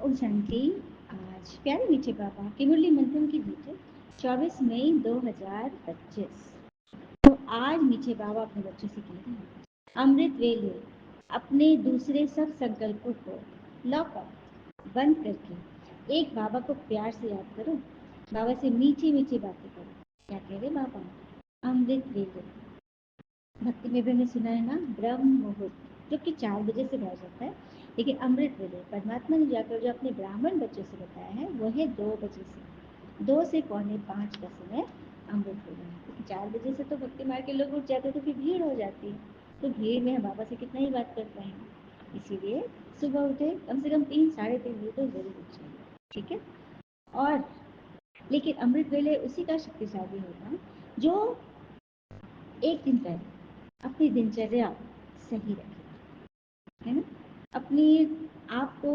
ओम शांति। आज प्यारे मीठे बाबा की मुरली मंथन की डेट 24 मई 2025। तो आज मीठे बाबा अपने बच्चों से कह रहे हैं, अमृत वेले अपने दूसरे सब संकल्पों को लॉक ऑफ बंद करके एक बाबा को प्यार से याद करो, बाबा से मीठी मीठी बातें करो। क्या कह रहे बाबा? अमृत वेले। भक्ति में भी हमने सुना है ना, ब्रह्म मुहूर्त जो कि 4 बजे से रह जाता है, लेकिन अमृत वेले परमात्मा ने जाकर जो अपने ब्राह्मण बच्चों से बताया है वो है 2 बजे से 2 से 4:45 का समय अमृत वेले है। क्योंकि 4 बजे से तो भक्ति मार्ग के लोग उठ जाते हैं तो फिर भीड़ हो जाती है, तो भीड़ में हम बाबा से कितना ही बात कर पाएंगे। इसीलिए सुबह उठे कम से कम 3-3:30 बजे तो जरूर उठ जाइए, ठीक है। और लेकिन अमृत वेले उसी का शक्तिशाली होगा जो एक दिन पहले अपनी दिनचर्या सही रखे, है ना। अपने आप को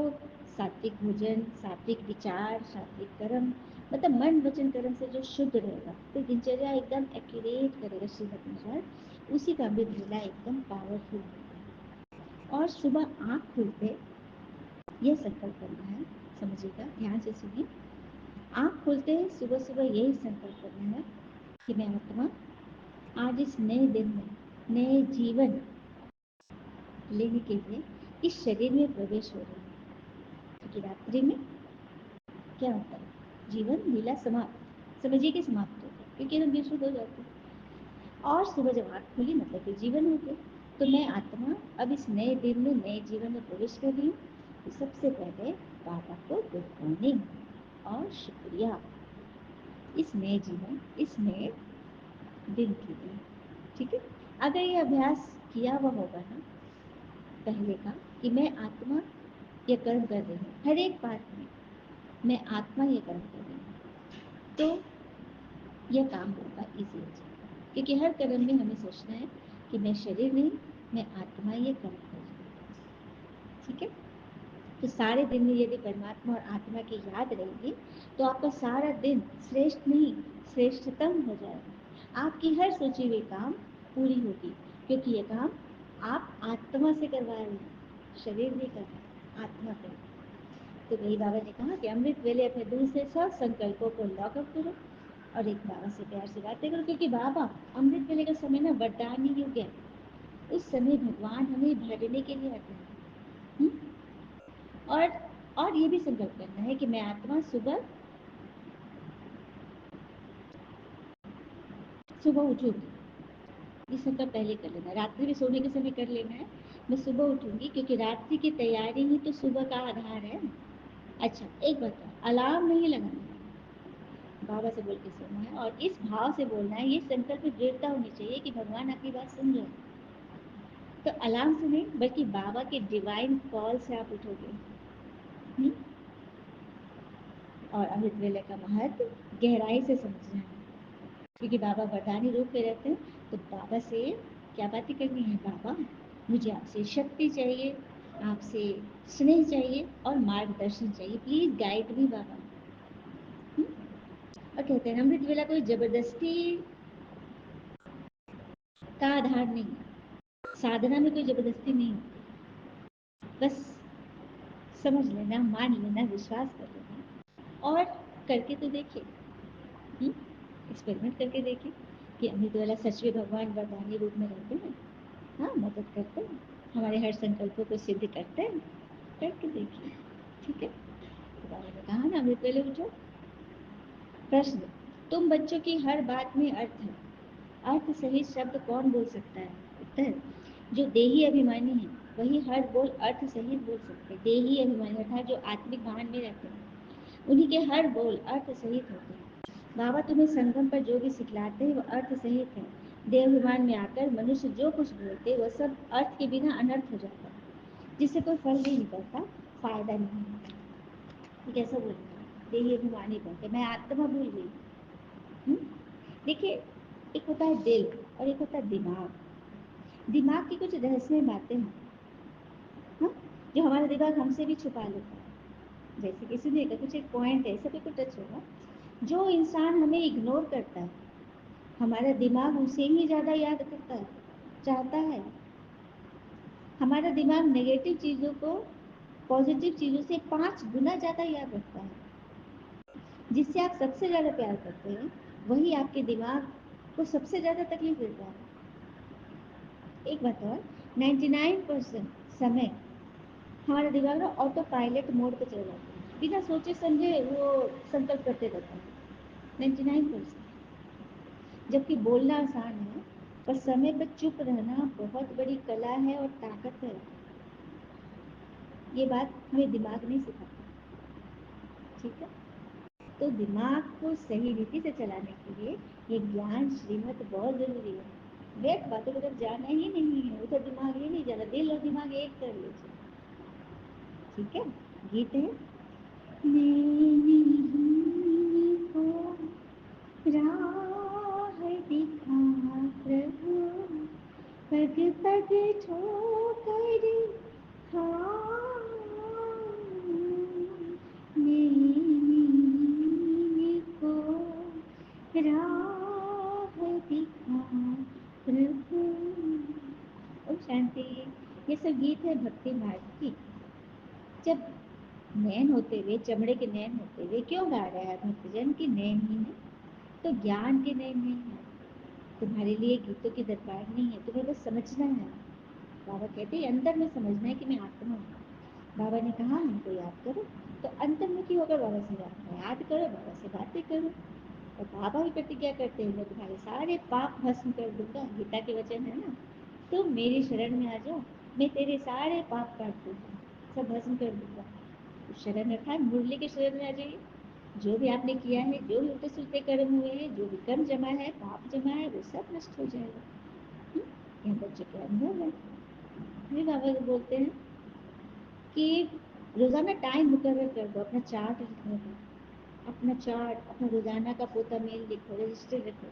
सात्विक भोजन, सात्विक विचार, सात्विक कर्म, मतलब मन वचन कर्म से जो शुद्ध रहेगा तो दिनचर्या एकदम एक्यूरेट करेगा श्रीमत अनुसार, उसी का अमृत वेला एकदम पावरफुल होता है। और सुबह आँख खुलते यह संकल्प करना है, समझिएगा, ध्यान से सुनिए। आँख खुलते सुबह सुबह यही संकल्प करना है कि मैं आत्मा आज इस नए दिन में नए जीवन लेने के लिए इस शरीर में प्रवेश हो रही है। क्योंकि रात्रि में क्या होता है, जीवन लीला समाप्त, समझिए कि समाप्त हो गया, क्योंकि हम बेसुध हो जाते हैं। और सुबह जब आँख खुली मतलब कि जीवन हो गया। तो मैं आत्मा अब इस नए दिन में नए जीवन में प्रवेश कर रही हूँ। तो सबसे पहले बाबा को गुड मॉर्निंग और शुक्रिया इस नए जीवन, इस नए दिन के लिए, ठीक है। अगर ये अभ्यास किया हुआ होगा ना पहले का, कि मैं आत्मा ये कर्म कर रही हूँ, हर एक बात में मैं आत्मा ये कर्म कर रही हूँ, तो यह काम होगा, इजी हो जाएगा। क्योंकि हर कर्म में हमें सोचना है कि मैं शरीर नहीं, मैं आत्मा ये कर्म कर रही हूँ, ठीक है। तो सारे दिन में यदि परमात्मा और आत्मा की याद रहेगी तो आपका सारा दिन श्रेष्ठ नहीं श्रेष्ठतम हो जाएगा। आपकी हर सोची हुई काम पूरी होगी, क्योंकि ये काम आप आत्मा से करवा रहे हैं, शरीर नहीं कर रहा, आत्मा कर रहा। तो वही बाबा ने कहा कि अमृत वेले अपने दूसरे सब संकल्पों को लॉक अप करो और एक बाबा से प्यार से बातें करो। क्योंकि बाबा अमृत वेले का समय ना वरदानी युग है, उस समय भगवान हमें भरने के लिए आते हैं। और ये भी संकल्प करना है कि मैं आत्मा सुबह सुबह उठूंगी। ये संकल्प पहले कर लेना, रात्रि में सोने के समय कर लेना है, मैं सुबह उठूंगी, क्योंकि रात्रि की तैयारी ही तो सुबह का आधार है। अच्छा एक बताओ, अलार्म नहीं लगाना है, बाबा से बोल के सोना है और इस भाव से बोलना है, ये संकल्प दृढ़ता होनी चाहिए कि भगवान आपकी बात सुन रहे हैं। तो अलार्म से नहीं बल्कि बाबा के डिवाइन कॉल से आप उठोगे। और अमृत वेले का महत्व गहराई से समझना है, क्योंकि बाबा वरदानी रूप में रहते हैं। तो बाबा से क्या बातें करनी है? बाबा मुझे आपसे शक्ति चाहिए, आपसे स्नेह चाहिए और मार्गदर्शन चाहिए, प्लीज गाइड मी बाबा। और कहते हैं अमृत वेला कोई जबरदस्ती का आधार नहीं है, साधना में कोई जबरदस्ती नहीं होती, बस समझ लेना, मान लेना, विश्वास कर लेना और करके तो देखिए, एक्सपेरिमेंट करके देखिए कि अमृत वेला सच में भगवान वरदानी रूप में रहते हैं। हाँ, मदद करते हैं, हमारे हर संकल्पों को सिद्ध करते हैं, करके देखिए, ठीक है। तो बाबा ने कहा ना अमृत वेले उठो। प्रश्न, तुम बच्चों की हर बात में अर्थ है, अर्थ सहित शब्द कौन बोल सकता है? उत्तर, जो देही अभिमानी है वही हर बोल अर्थ सहित बोल सकते हैं। देही अभिमानी अर्थात जो आत्मिक भान में रहते हैं, उन्हीं के हर बोल अर्थ सहित होते हैं। बाबा तुम्हें संगम पर जो भी सिखलाते हैं वो अर्थ सहित है। देवाभिमान में आकर मनुष्य जो कुछ बोलते वह सब अर्थ के बिना अनर्थ हो जाता है, जिससे कोई फल नहीं निकलता, फायदा नहीं होता। ये कैसा बोलता है? देही अभिमानी बनते, मैं आत्मा भूल गई। देखिए, एक होता है दिल और एक होता है दिमाग। दिमाग की कुछ रहस्यमय बातें हैं, हाँ, जो हमारा दिमाग हमसे भी छुपा लेता है। जैसे किसी ने कुछ एक पॉइंट है, ऐसा कोई टच होगा जो इंसान हमें इग्नोर करता है, हमारा दिमाग उसे ही ज़्यादा याद करता है, चाहता है। हमारा दिमाग नेगेटिव चीज़ों को पॉजिटिव चीज़ों से 5 गुना ज़्यादा याद रखता है। जिससे आप सबसे ज़्यादा प्यार करते हैं वही आपके दिमाग को सबसे ज़्यादा तकलीफ देता है। एक बात और, 99% समय हमारा दिमाग ना ऑटो पायलट मोड पे चल जाता है, बिना सोचे समझे वो संकल्प करते रहता है 99%। जबकि बोलना आसान है, पर समय पर चुप रहना बहुत बड़ी कला है और ताकत है। ये बात हमें दिमाग नहीं सिखाता, ठीक है। तो दिमाग को सही रीति से चलाने के लिए ये ज्ञान श्रीमत बहुत जरूरी है। व्यर्थ बातों की तरफ जाना ही नहीं है, उधर दिमाग ही नहीं जाना, दिल और दिमाग एक कर लीजिए, ठीक है। गीत है, मैंने को राह दिखा प्रभु, पग पग ठोकर खाऊं, मैंने को राह दिखा प्रभु। ओम शांति। ये सब गीत है भक्ति मार्ग की। जब नैन होते हुए, चमड़े के नैन होते हुए क्यों गा रहा है भक्तजन की नैन ही है, तो ज्ञान के नैन नहीं है। तुम्हारे लिए गीतों की दरकार नहीं है, तुम्हें बस समझना है। बाबा कहते हैं अंदर में समझना है कि मैं आत्मा हूँ। बाबा ने कहा हमको याद करो, तो अंतर्मुखी होकर बाबा से याद करो, बाबा से बातें करो। और बाबा ही प्रतिज्ञा करते हैं मैं तुम्हारे सारे पाप भस्म कर दूंगा, गीता के वचन है ना। तुम मेरी शरण में आ जाओ, मैं तेरे सारे पाप काट दूंगा, सब भस्म कर दूंगा। तो शरण अर्थात मुरली के शरण में आ जाइए। जो भी आपने किया है, जो भी उल्टे सुलटे कर्म हुए हैं, जो भी कर्म जमा है, पाप जमा है, वो सब नष्ट हो जाएगा। यह बच्चे के अंदर है। फिर बाबा बोलते हैं कि रोजाना टाइम मुकर्रर कर दो अपना चार्ट लिखने का, अपना चार्ट, अपना रोजाना का पोता मेल लिखो, रजिस्टर रखो।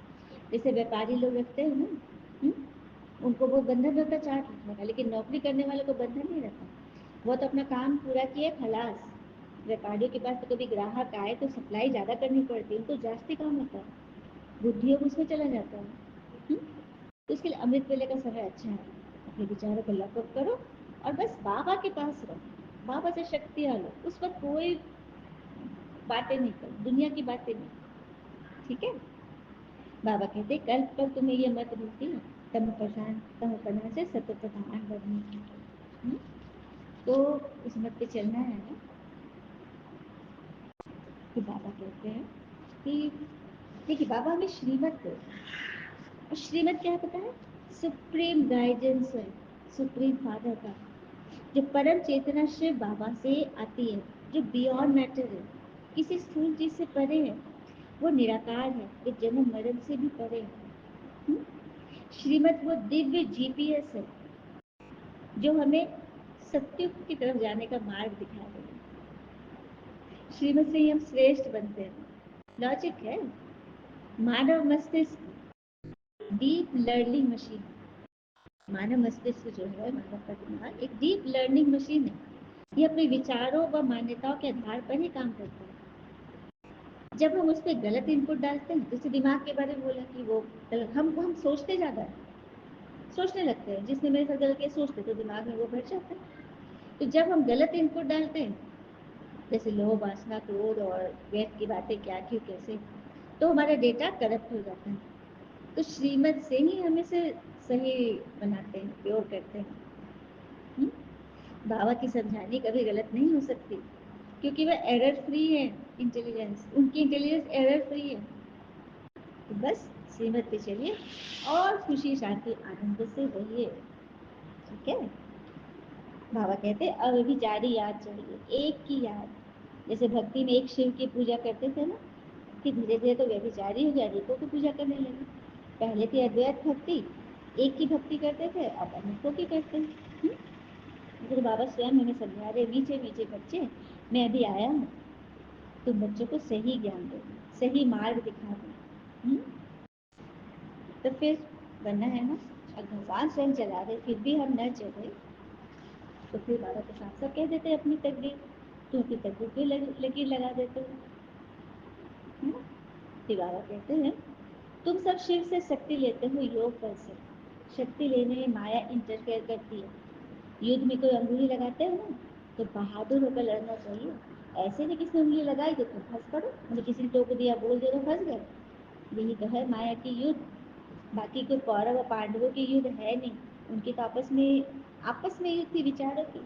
जैसे व्यापारी लोग रखते हैं ना, उनको वो बंधन रहता चार्ट लिखने का, लेकिन नौकरी करने वालों को बंधन नहीं रहता। वो तो अपना काम पूरा किए खलास। व्यापारियों के पास तो कभी ग्राहक आए तो सप्लाई ज़्यादा करनी पड़ती है, उनको जास्ती काम होता है, बुद्धियोग उसमें चला जाता है। तो इसके लिए अमृत वेले का समय अच्छा है। अपने विचारों को लॉकअप करो और बस बाबा के पास रहो, बाबा से शक्तियाँ लो। उस वक्त कोई बातें नहीं करो, दुनिया की बातें नहीं, ठीक है। बाबा कहते कल पर तुम्हें ये मत मिलती तम प्रधान तम प्रधान से सत्य प्रधान बनने की। तो उस मत पे चलना है ना। कि बाबा कहते हैं कि देखिए बाबा हमें श्रीमत दे, और श्रीमत क्या पता है, सुप्रीम गाइडेंस है, सुप्रीम फादर का, जो परम चेतना शिव बाबा से आती है, जो बियॉन्ड मैटर है, किसी स्थूल चीज से परे है। वो निराकार है, वो जन्म मरण से भी परे है। श्रीमत वो दिव्य जीपीएस है जो हमें सत्युग की तरफ जाने का मार्ग दिखा रहे हैं। श्रीमत से ही हम श्रेष्ठ बनते हैं। लॉजिक है, मानव मस्तिष्क डीप लर्निंग मशीन, मानव मस्तिष्क जो है, मानव का दिमाग एक डीप लर्निंग मशीन है। ये अपने विचारों व मान्यताओं के आधार पर ही काम करता है। जब हम उस पर गलत इनपुट डालते हैं, जैसे दिमाग के बारे में बोला कि वो गलत, हम सोचते ज़्यादा है, सोचने लगते हैं, जिसने मेरे साथ गलत किया सोचते तो दिमाग में वो भर जाता है। तो जब हम गलत इनपुट डालते हैं, जैसे लोभ वासना क्रोध और व्यर्थ की बातें, क्या क्यों कैसे, तो हमारा डेटा करप्ट हो जाता है। तो श्रीमत से ही हमें से सही बनाते हैं, प्योर करते हैं। बाबा की समझानी कभी गलत नहीं हो सकती, क्योंकि वह एरर फ्री है। इंटेलिजेंस, उनकी इंटेलिजेंस एरर फ्री है। तो बस श्रीमत पे चलिए और खुशी शांति आनंद से रहिए, ठीक है। बाबा कहते अविचारी याद चाहिए, एक की याद। जैसे भक्ति में एक शिव की पूजा करते थे ना, कि धीरे धीरे तो व्यभिचारी हो गया, अनेकों की पूजा करने लगे। पहले थी अद्वैत भक्ति, एक की भक्ति करते थे, अब अनेकों की करते हैं। तो बाबा स्वयं हमें समझा रहे, मीठे मीठे बच्चे, मैं अभी आया हूँ, तुम बच्चों को सही ज्ञान दो, सही मार्ग दिखा दो। तो फिर बनना है ना। अब भगवान स्वयं चला रहे, फिर भी हम न चले, तो फिर बाबा के साथ सब कह देते अपनी तकदीर, तो अपनी तकदीर पे लकीर लगा देते हो, है ना। फिर बाबा कहते हैं तुम सब शिव से शक्ति लेते हो योग बल से। शक्ति लेने में माया इंटरफेयर करती है। युद्ध में कोई अंगूरी लगाते हो ना, तो बहादुर होकर लड़ना चाहिए। ऐसे नहीं किसी ने उंगली लगाई तो तुम फंस पड़ो, मतलब किसी ने टोक दिया बोल दिया तो फंस गए। यही तो है माया की युद्ध। बाकी कोई कौरव और पांडवों की युद्ध है नहीं, उनकी तो आपस में युद्ध थी विचारों की।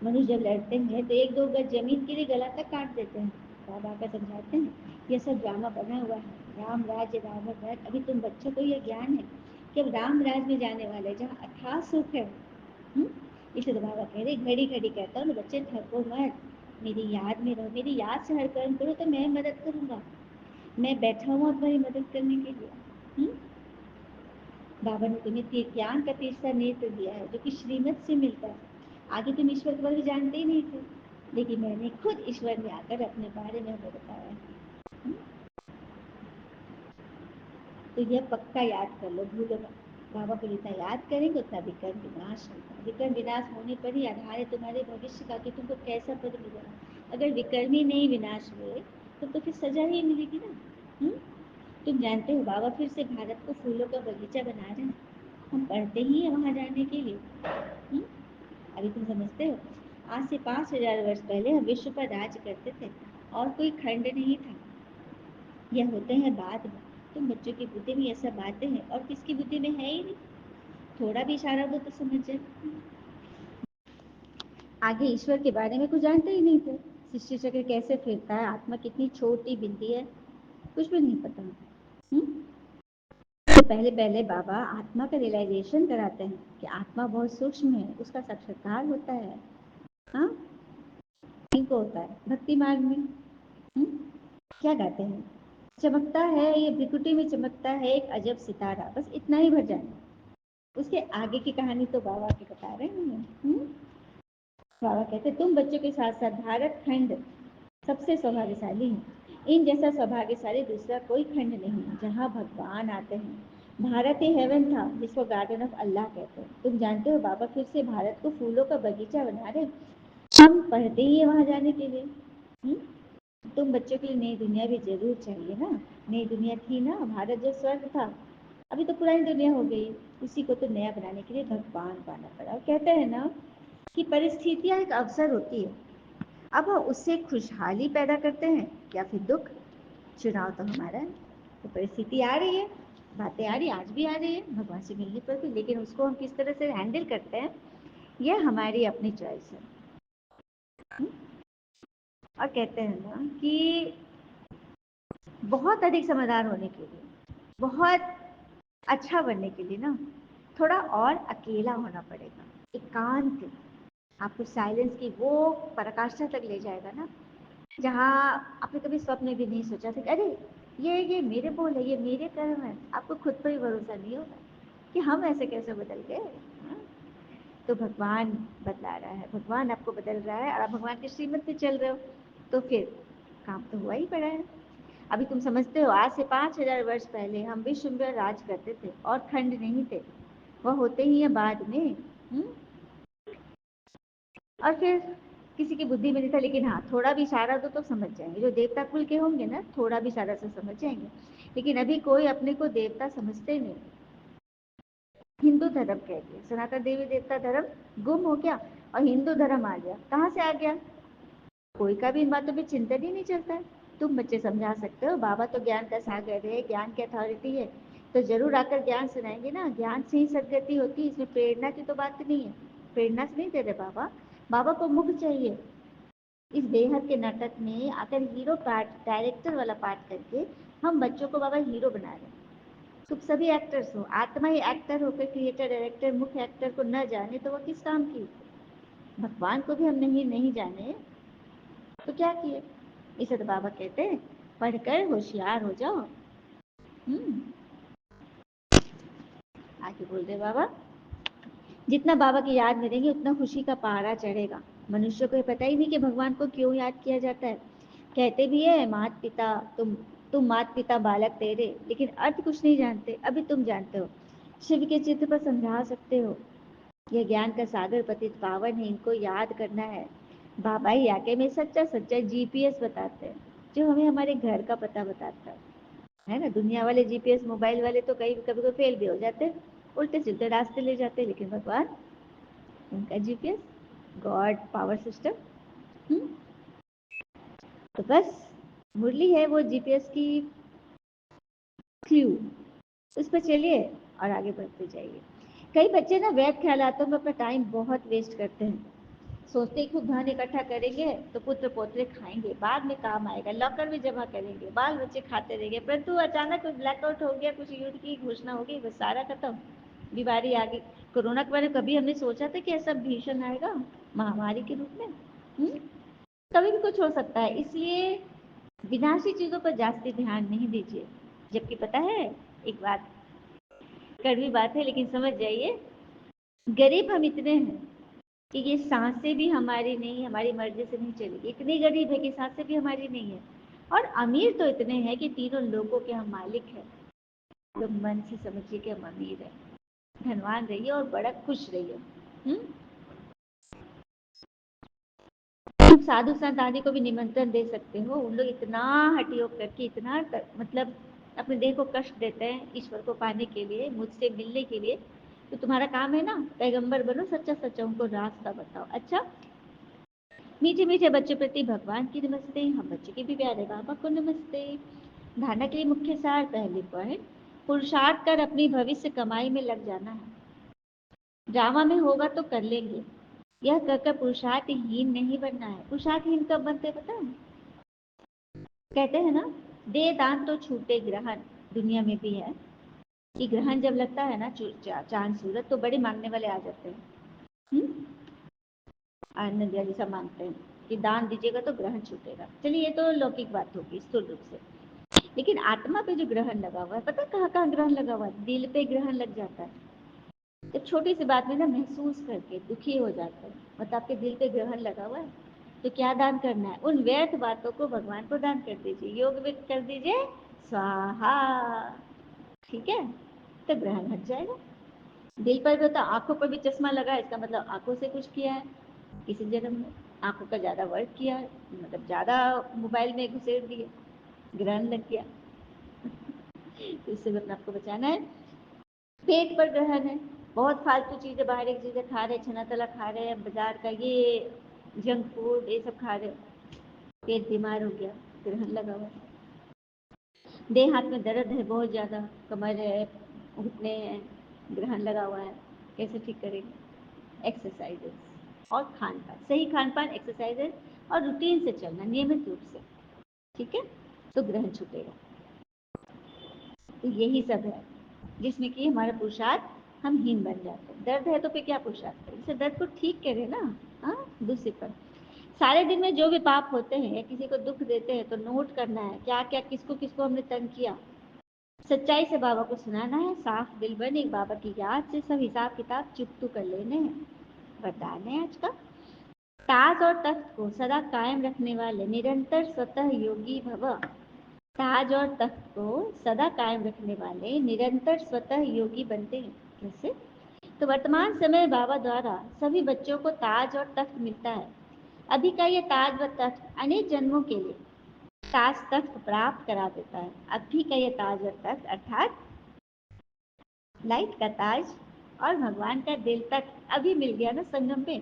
मनुष्य जब लड़ते हैं तो एक दो गज जमीन के लिए गला तक काट देते हैं। बाबा का समझाते हैं ये सब ड्रामा बना हुआ है, राम राज्य रावण राज्य। अभी तुम बच्चों को यह ज्ञान है कि अब राम राज्य में जाने वाले जहाँ अथाह सुख है। हम्म? इसे तो बाबा कह रहे घड़ी घड़ी कहता हूँ बच्चे ठगो मत, मेरी याद में रहो, मेरी याद से हर कर्म करो तो मैं मदद करूंगा। मैं बैठा हूँ तुम्हारी मदद करने के लिए। बाबा ने तुम्हें ज्ञान का तीसरा नेत्र दिया है जो कि श्रीमत से मिलता है। आगे तुम ईश्वर के बारे में जानते ही नहीं थे, लेकिन मैंने खुद ईश्वर में आकर अपने बारे में हमें बताया है। तो यह पक्का याद कर लो, भूलो मत। बाबा को जितना याद करेंगे उतना विकर्म विनाश होगा। विकर्म विनाश होने पर ही आधार है तुम्हारे भविष्य का कि तुमको कैसा पद मिलेगा। अगर विकर्म ही नहीं विनाश हुए तो फिर सजा ही मिलेगी ना। हुँ? तुम जानते हो बाबा फिर से भारत को फूलों का बगीचा बना रहे हैं। हम पढ़ते ही हैं वहाँ जाने के लिए। हुँ? अभी तुम समझते हो आज से 5000 वर्ष पहले हम विश्व पर राज्य करते थे और कोई खंड नहीं था। यह होते हैं बाद में। तुम बच्चों की बुद्धि में ये सब बातें हैं और किसकी बुद्धि में है ही नहीं। थोड़ा भी इशारा दो तो समझ जाए। आगे ईश्वर के बारे में कुछ जानते ही नहीं थे। सृष्टि चक्र कैसे फिरता है, आत्मा कितनी छोटी बिंदी है, कुछ भी नहीं पता। तो पहले पहले बाबा आत्मा का रियलाइजेशन कराते हैं कि आत्मा बहुत सूक्ष्म है, उसका साक्षात्कार होता है। हाँ, इनको होता है भक्ति मार्ग में। क्या गाते हैं, चमकता है ये भ्रिकुटी में चमकता है एक अजब सितारा, बस इतना ही भर जाए। उसके आगे की कहानी तो बाबा के बता रहे हैं। बाबा कहते तुम बच्चों के साथ साथ भारत खंड सबसे सौभाग्यशाली है। इन जैसा सौभाग्यशाली दूसरा कोई खंड नहीं है जहाँ भगवान आते हैं। भारत ही हेवन था जिसको गार्डन ऑफ अल्लाह कहते हैं। तुम जानते हो बाबा फिर से भारत को फूलों का बगीचा बना रहे। हम पढ़ते ही है वहाँ जाने के लिए। तुम बच्चों के लिए नई दुनिया भी जरूर चाहिए ना। नई दुनिया थी ना, भारत जो स्वर्ग था, अभी तो पुरानी दुनिया हो गई। उसी को तो नया बनाने के लिए भगवान को आना पड़ा। कहते हैं ना कि परिस्थितियाँ एक अवसर होती है, अब उससे खुशहाली पैदा करते हैं या फिर दुख, चुनाव तो हमारा है। तो परिस्थिति आ रही है, बातें आ रही, आज भी आ रही है भगवान से मिलने पर भी, लेकिन उसको हम किस तरह से हैंडल करते हैं यह हमारी अपनी चॉइस है। और कहते हैं ना कि बहुत अधिक समझदार होने के लिए, बहुत अच्छा बनने के लिए ना थोड़ा और अकेला होना पड़ेगा। एकांत आपको साइलेंस की वो पराकाष्ठा तक ले जाएगा ना जहाँ आपने कभी स्वप्न भी नहीं सोचा था कि अरे ये मेरे बोल है, ये मेरे कर्म है। आपको खुद पर ही भरोसा नहीं होगा कि हम ऐसे कैसे बदल गए। तो भगवान बदला रहा है, भगवान आपको बदल रहा है और आप भगवान के श्रीमत पे चल रहे हो तो फिर काम तो हुआ ही पड़ा है। अभी तुम समझते हो आज से 5000 वर्ष पहले हम विश्व में राज करते थे और खंड नहीं थे, वह होते ही है बाद में। और फिर किसी की बुद्धि में नहीं था, लेकिन हाँ थोड़ा भी इशारा दो तो समझ जाएंगे। जो देवता कुल के होंगे ना थोड़ा भी इशारा से समझ जाएंगे, लेकिन अभी कोई अपने को देवता समझते नहीं। हिंदू धर्म कह दिया, सनातन देवी देवता धर्म गुम हो गया और हिंदू धर्म आ गया। कहाँ से आ गया, कोई का भी इन बातों पे चिंतन ही नहीं चलता है। तुम बच्चे समझा सकते हो, बाबा तो ज्ञान का सागर है, ज्ञान की अथॉरिटी है, तो जरूर आकर ज्ञान सुनाएंगे ना। ज्ञान से ही सदगति होती है, इसमें प्रेरणा की तो बात नहीं है। प्रेरणा से नहीं दे रहे बाबा, बाबा को मुख चाहिए। इस बेहद के नाटक में आकर हीरो पार्ट, डायरेक्टर वाला पार्ट करके हम बच्चों को बाबा हीरो बना रहे हैं। तुम सभी एक्टर्स हो, आत्मा ही एक्टर होकर क्रिएटर डायरेक्टर मुख्य एक्टर को न जाने तो वह किस काम की। भगवान को भी हम नहीं जाने तो क्या किए। इसे तो बाबा कहते हैं पढ़कर होशियार हो जाओ। आगे बोल रहे बाबा, जितना बाबा की याद में रहेंगे उतना खुशी का पहाड़ा चढ़ेगा। मनुष्य को पता ही नहीं कि भगवान को क्यों याद किया जाता है। कहते भी है मात पिता तुम मात पिता बालक तेरे, लेकिन अर्थ कुछ नहीं जानते। अभी तुम जानते हो, शिव के चित्र पर समझा सकते हो। यह ज्ञान का सागर पतित पावन है, इनको याद करना है। बाबा ही आके में सच्चा सच्चा जीपीएस बताते हैं, जो हमें हमारे घर का पता बताता है ना। दुनिया वाले जीपीएस मोबाइल वाले तो कभी कभी फेल भी हो जाते हैं, उल्टे सीधे रास्ते ले जाते हैं, लेकिन भगवान उनका जीपीएस गॉड पावर सिस्टम। तो बस मुरली है वो जीपीएस की क्लू, उस पर चलिए और आगे बढ़ते जाइए। कई बच्चे ना वैध ख्यालातों में अपना टाइम बहुत वेस्ट करते हैं। सोचते खूब धन इकट्ठा करेंगे तो पुत्र पोत्रे खाएंगे, बाद में काम आएगा, लॉकर में जमा करेंगे, बाल बच्चे खाते रहेंगे। परंतु अचानक कुछ ब्लैकआउट हो गया, कुछ युद्ध की घोषणा हो गई, बस सारा खत्म, बीमारी आ गई। कोरोना के बारे में कभी हमने सोचा था कि ऐसा भीषण आएगा महामारी के रूप में? कभी भी कुछ हो सकता है, इसलिए विनाशी चीजों पर जास्ती ध्यान नहीं दीजिए। जबकि पता है एक बात, कड़वी बात है लेकिन समझ जाइए, गरीब हम इतने हैं कि ये सांसें भी हमारी नहीं, हमारी मर्जी से नहीं चलेगी। इतनी गरीब है कि सांसें भी हमारी नहीं है। और अमीर तो इतने हैं कि तीनों लोगों के हम मालिक हैं। तो मन से समझिए कि हम अमीर हैं। धनवान रहिए और बड़ा खुश रहिए। साधु संत आदि को भी निमंत्रण दे सकते हो। उन लोग इतना हठयोग करके इतना मतलब अपने देह को कष्ट देते हैं ईश्वर को पाने के लिए, मुझसे मिलने के लिए। तो तुम्हारा काम है ना, पैगंबर बनो, सच्चा सच्चा उनको रास्ता बताओ। अच्छा, मीठे मीठे बच्चों प्रति भगवान की नमस्ते, हम बच्चे के भी प्यारे बाबा को नमस्ते। धारणा के लिए मुख्य सार, पहले पॉइंट, पुरुषार्थ कर अपनी भविष्य कमाई में लग जाना है। ड्रामा में होगा तो कर लेंगे, यह कहकर पुरुषार्थहीन नहीं बनना है। पुरुषार्थहीन कब बनते पता है? कहते हैं ना, दे दान तो छूटे ग्रहण, दुनिया में भी है कि ग्रहण जब लगता है ना चांद सूरज, तो बड़े मांगने वाले आ जाते हैं। आनंद जैसा मानते हैं कि दान दीजिएगा तो ग्रहण छूटेगा। चलिए, ये तो लौकिक बात होगी स्थूल रूप से। लेकिन आत्मा पे जो ग्रहण लगा हुआ है, पता कहाँ कहाँ ग्रहण लगा हुआ है? दिल पे ग्रहण लग जाता है। जब छोटी सी बात में ना महसूस करके दुखी हो जाते हैं, मतलब आपके दिल पे ग्रहण लगा हुआ है, तो क्या दान करना है? उन व्यर्थ बातों को भगवान को दान कर दीजिए, योग में कर दीजिए, स्वाहा। ठीक है, तो ग्रहण हट जाएगा। दिल पर भी होता, आंखों पर भी चश्मा लगा है, इसका मतलब आंखों से कुछ किया है किसी जन्म में, आंखों का ज्यादा वर्क किया है, मतलब ज्यादा मोबाइल में घुसेड़ दिए, ग्रहण लग गया। तो इससे भी अपने आपको बचाना है। पेट पर ग्रहण है, बहुत फालतू चीजें, बाहर की चीजें खा रहे, छना तला खा रहे हैं, बाजार का ये जंक फूड ये सब खा रहे, पेट बीमार हो गया, ग्रहण लगा हुआ है। देह हाथ में दर्द है बहुत ज्यादा, कमर है, घुटने हैं, ग्रहण लगा हुआ है, कैसे ठीक करेंगे? एक्सरसाइजेस और खान पान, सही खान पान, एक्सरसाइजेस और रूटीन से चलना, नियमित रूप से, ठीक है, तो ग्रहण छूटेगा। तो यही सब है जिसमें कि हमारा पुरुषार्थ हम हीन बन जाते हैं। दर्द है तो फिर क्या पुरुषार्थ करें? इसे दर्द को ठीक करें ना। हाँ, दूसरे पर सारे दिन में जो भी पाप होते हैं या किसी को दुख देते हैं तो नोट करना है, क्या क्या किसको किसको हमने तंग किया, सच्चाई से बाबा को सुनाना है, साफ दिल बने बाबा की याद से सब हिसाब किताब चुप कर लेने हैं। वरदान है आज का, ताज और तख्त को सदा कायम रखने वाले निरंतर स्वतः योगी भव। ताज और तख्त को सदा कायम रखने वाले निरंतर स्वतः योगी बनते हैं। कैसे? तो वर्तमान समय बाबा द्वारा सभी बच्चों को ताज और तख्त मिलता है। अभी का ये ताज व तख्त अनेक जन्मों के लिए ताज तख्त प्राप्त करा देता है। अभी का ये ताज और तख्त अर्थात लाइट का ताज और भगवान का दिल तख्त अभी मिल गया ना संगम में,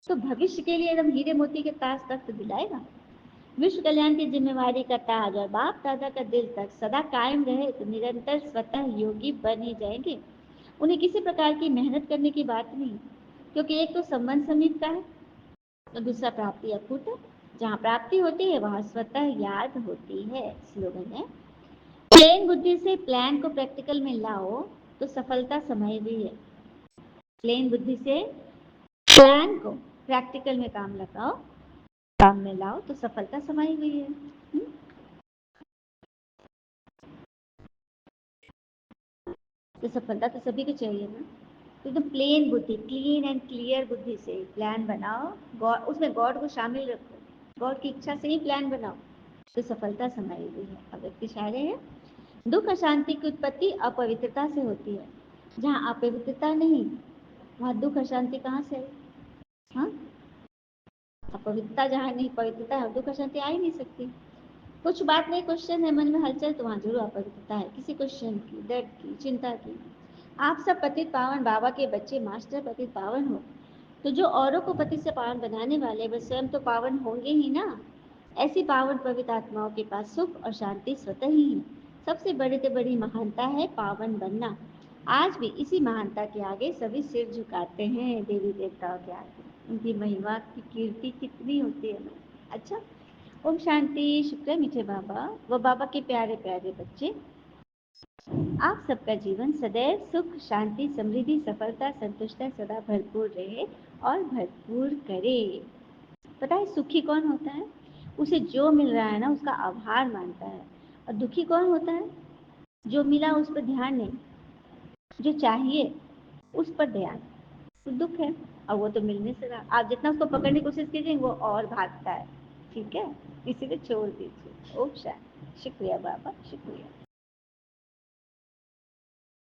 तो भविष्य के लिए एकदम हीरे मोती के ताज तख्त दिलाएगा। विश्व कल्याण की जिम्मेवारी का ताज और बाप दादा का दिल तक सदा कायम रहे तो निरंतर स्वतः योगी बन ही जाएंगे। उन्हें किसी प्रकार की मेहनत करने की बात नहीं, क्योंकि एक तो संबंध समीप का है और दूसरा प्राप्ति अकूट है। जहाँ प्राप्ति होती है वहाँ स्वतः याद होती है। स्लोगन है, प्लेन बुद्धि से प्लान को प्रैक्टिकल में लाओ तो सफलता समाई हुई है। प्लेन बुद्धि से प्लान को प्रैक्टिकल में काम में लाओ तो सफलता समाई हुई है। तो सफलता तो सभी को चाहिए ना, तो एकदम प्लेन बुद्धि, क्लीन एंड क्लियर बुद्धि से प्लान बनाओ, गॉड उसमें गॉड को शामिल रखो, गॉड की इच्छा से ही प्लान बनाओ तो सफलता समाई हुई है। अब एक इशारे हैं, दुख अशांति की उत्पत्ति अपवित्रता से होती है। जहाँ अपवित्रता नहीं वहाँ दुख अशांति कहाँ से? हाँ, अपवित्रता जहाँ नहीं, पवित्रता है, दुख अशांति आ ही नहीं सकती। कुछ बात नहीं, क्वेश्चन है मन में हलचल, तो वहाँ जरूर अपवित्रता है, किसी क्वेश्चन की, दर्द की, चिंता की। आप सब पतित पावन बाबा के बच्चे, मास्टर पतित पावन हो, तो जो औरों को पति से पावन बनाने वाले वे स्वयं तो पावन होंगे ही ना। ऐसी पावन पवित्र आत्माओं के पास सुख और शांति स्वतः ही है। सबसे बड़ी से बड़ी महानता है पावन बनना। आज भी इसी महानता के आगे सभी सिर झुकाते हैं, देवी देवताओं के आगे। उनकी महिमा की कीर्ति कितनी होती है ना। अच्छा, ओम शांति। शुक्र है मीठे बाबा व बाबा के प्यारे प्यारे बच्चे। आप सबका जीवन सदैव सुख, शांति, समृद्धि, सफलता, संतुष्टता सदा भरपूर रहे और भरपूर करे। पता है सुखी कौन होता है? उसे जो मिल रहा है ना उसका आभार मानता है। और दुखी कौन होता है? जो मिला उस पर ध्यान नहीं, जो चाहिए उस पर ध्यान। तो दुख है और वो तो मिलने से रहा। आप जितना उसको पकड़ने की कोशिश कीजिए वो और भागता है। ठीक है, इसीलिए छोड़ दीजिए। ओम शांति। शुक्रिया बाबा, शुक्रिया।